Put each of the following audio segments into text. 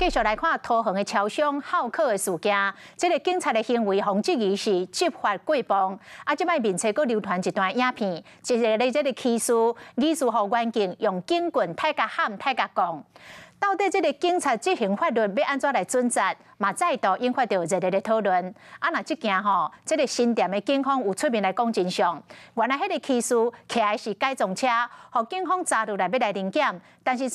继续来看桃园的超商好客的事件。这个警察的行为防治仪是执法过磅。即摆面册阁流传一段影片，一个咧这个骑士疑似互员警用警棍太甲喊太甲讲。 到底这个警察执行法律要安怎来准则，嘛再度引发到热烈的讨论。那这件这个新店的警方有出面来讲真相。原来迄个骑士骑的是改装车，互警方抓落来要来临检，但是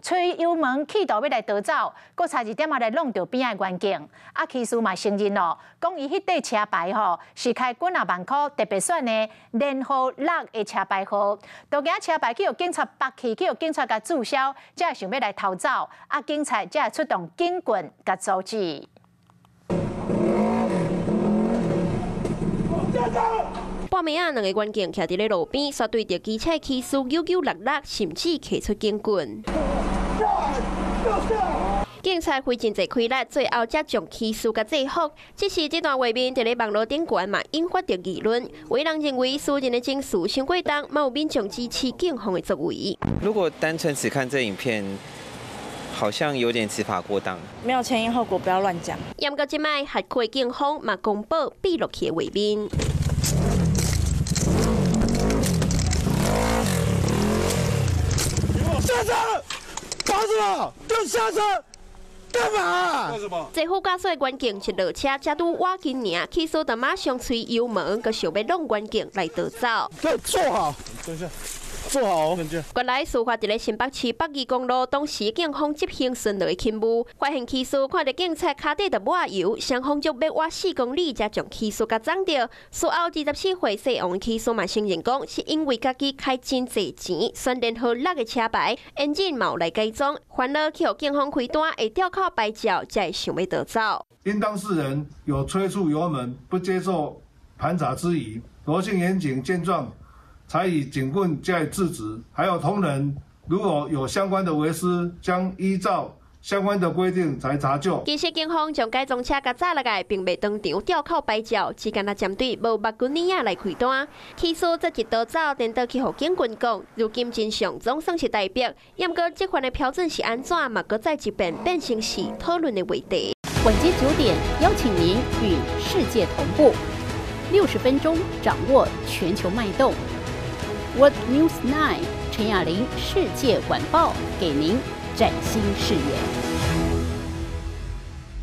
吹油门企图要来逃走，搁差一点来弄到边的员警。骑士嘛承认咯，讲伊迄块车牌是开几啊万块特别选的联合6的车牌号，都惊车牌去互警察拔去，去互警察甲注销，才想要来逃走。警察才出动警棍甲阻止。 半暝啊，两个员警徛伫咧路边，煞对着机车骑士9966，甚至揢出警棍。警察费真侪亏力，最后才将骑士甲制服。只是这段画面伫咧网络顶悬嘛，引发着议论。有人认为私人的警示伤过重，嘛有民众支持警方的作为。如果单纯只看这影片，好像有点执法过当。没有前因后果，不要乱讲。严格即摆，轄区警方嘛公布闭落去的画面。 下车！搞什么？就下车！干嘛？干什么？这副驾驶的员警一落车，才拄挖紧尔，骑士就马上吹油门，佮想要弄员警来逃走。对，坐好。等一下。 做好。原来事发伫咧新北市北宜公路，当时警方执行巡逻的勤务，发现骑士看到警察脚底在抹油，双方足要挖4公里，才将骑士甲撞着。事后24岁姓王的骑士嘛承认讲，是因为家己开真侪钱，选联合6的车牌，因进冇来改装，烦恼去互警方开单，会吊扣牌照，才会想要逃走。因当事人有催促油门，不接受盘查之疑，罗姓员警见状。 才以警棍加以制止，还有同仁如果有相关的违失，将依照相关的规定才查究。其实警方将改装车甲炸落来，并未当场吊扣牌照，只敢针对无目军领来开单。骑士则一逃走，颠倒去互警棍讲，如今真相总算是大白。不过这款的标准是安怎，嘛搁再一遍变成是讨论的话题。晚间9点，邀请您与世界同步，60分钟掌握全球脉动。 What News 9，陈雅玲世界晚报给您崭新视野。